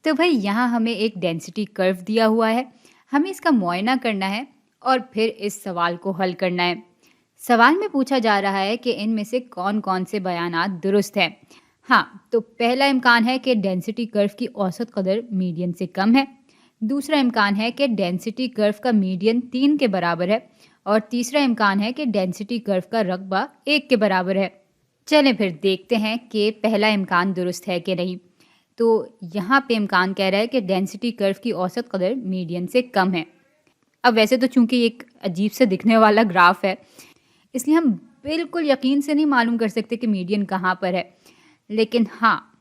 तो भाई यहाँ हमें एक डेंसिटी कर्व दिया हुआ है, हमें इसका मुआयना करना है और फिर इस सवाल को हल करना है। सवाल में पूछा जा रहा है कि इनमें से कौन-कौन से बयानात दुरुस्त हैं। हाँ, तो पहला इम्कान है कि डेंसिटी कर्व की औसत कदर मीडियन से कम है। दूसरा इम्कान है कि डेंसिटी कर्व का मीडियन 3 के बराबर है और तीसरा इम्कान है कि डेंसिटी कर्व का रकबा 1 के बराबर है। चलें फिर देखते हैं कि पहला इम्कान दुरुस्त है कि नहीं। तो यहाँ पे इम्कान कह रहा है कि डेंसिटी कर्व की औसत कदर मीडियन से कम है। अब वैसे तो चूंकि ये एक अजीब से दिखने वाला ग्राफ है, इसलिए हम बिल्कुल यकीन से नहीं मालूम कर सकते कि मीडियन कहाँ पर है। लेकिन हाँ,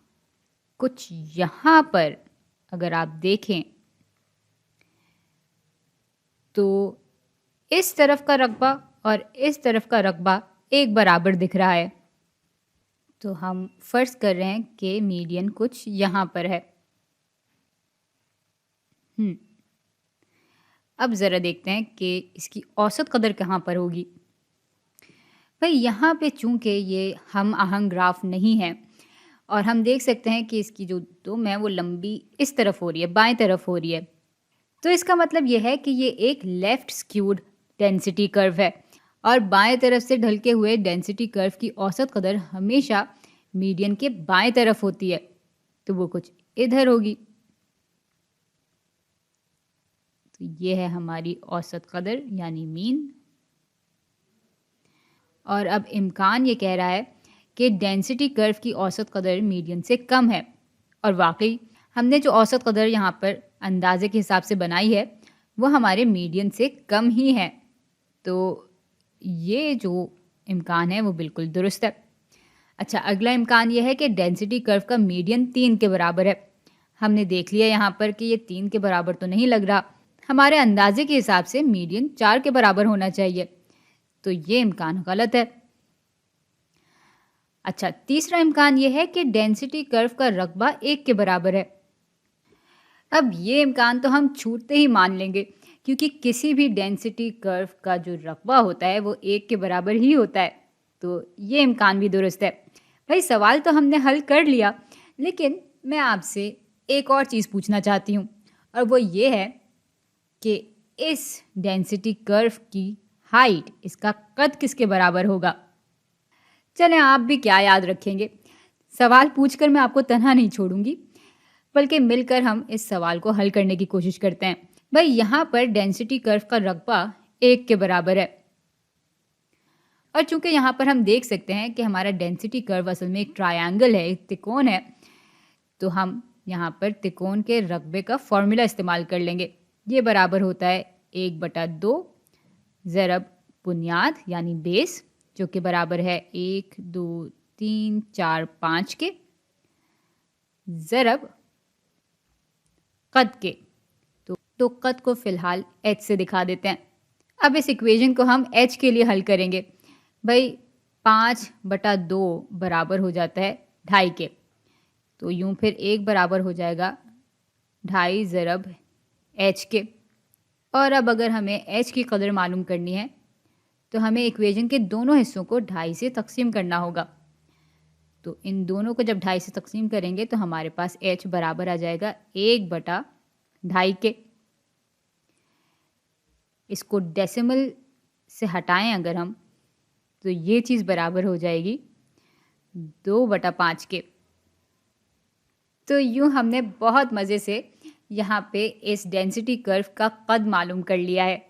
कुछ यहाँ पर अगर आप देखें तो इस तरफ का रकबा और इस तरफ का रकबा एक बराबर दिख रहा है। तो हम फर्ज कर रहे हैं कि मीडियन कुछ यहाँ पर है। अब ज़रा देखते हैं कि इसकी औसत कदर कहाँ पर होगी। भाई यहाँ पे चूंकि ये हम आहंग ग्राफ नहीं है और हम देख सकते हैं कि इसकी जो दुम है वो लंबी इस तरफ हो रही है, बाएं तरफ हो रही है। तो इसका मतलब ये है कि ये एक लेफ्ट स्क्यूड डेंसिटी कर्व है और बाएं तरफ से ढलके हुए डेंसिटी कर्व की औसत कदर हमेशा मीडियन के बाएं तरफ होती है, तो वो कुछ इधर होगी। तो ये है हमारी औसत कदर यानी मीन। और अब इम्कान ये कह रहा है कि डेंसिटी कर्व की औसत कदर मीडियन से कम है और वाकई हमने जो औसत कदर यहाँ पर अंदाजे के हिसाब से बनाई है वो हमारे मीडियन से कम ही है। तो ये जो इम्कान है वो बिल्कुल दुरुस्त है। अच्छा, अगला इम्कान ये है कि डेंसिटी कर्व का मीडियन 3 के बराबर है। हमने देख लिया यहाँ पर कि ये 3 के बराबर तो नहीं लग रहा, हमारे अंदाजे के हिसाब से मीडियन 4 के बराबर होना चाहिए। तो ये इम्कान गलत है। अच्छा, तीसरा इम्कान ये है कि डेंसिटी कर्व का रकबा 1 के बराबर है। अब ये इम्कान तो हम छूटते ही मान लेंगे क्योंकि किसी भी डेंसिटी कर्व का जो रकबा होता है वो 1 के बराबर ही होता है। तो ये इम्कान भी दुरुस्त है। भाई सवाल तो हमने हल कर लिया, लेकिन मैं आपसे एक और चीज़ पूछना चाहती हूँ और वो ये है कि इस डेंसिटी कर्व की हाइट, इसका कद किसके बराबर होगा। चलें, आप भी क्या याद रखेंगे, सवाल पूछकर मैं आपको तन्हा नहीं छोड़ूंगी, बल्कि मिलकर हम इस सवाल को हल करने की कोशिश करते हैं। भाई यहाँ पर डेंसिटी कर्व का रकबा 1 के बराबर है और चूंकि यहाँ पर हम देख सकते हैं कि हमारा डेंसिटी कर्व असल में एक ट्रायंगल है, एक त्रिकोण है, तो हम यहाँ पर त्रिकोण के रकबे का फॉर्मूला इस्तेमाल कर लेंगे। ये बराबर होता है 1/2 ज़रब बुनियाद यानी बेस, जो कि बराबर है 1 2 3 4 5 के, ज़रब कद के। तो कद को फिलहाल h से दिखा देते हैं। अब इस इक्वेशन को हम h के लिए हल करेंगे। भाई 5/2 बराबर हो जाता है 2.5 के, तो यूं फिर 1 बराबर हो जाएगा 2.5 ज़रब h के। और अब अगर हमें h की कदर मालूम करनी है तो हमें इक्वेशन के दोनों हिस्सों को 2.5 से तकसीम करना होगा। तो इन दोनों को जब 2.5 से तकसीम करेंगे तो हमारे पास h बराबर आ जाएगा 1/2 के। इसको डेसिमल से हटाएं अगर हम, तो ये चीज़ बराबर हो जाएगी 2/5 के। तो यूँ हमने बहुत मज़े से यहाँ पे इस डेंसिटी कर्व का कद मालूम कर लिया है।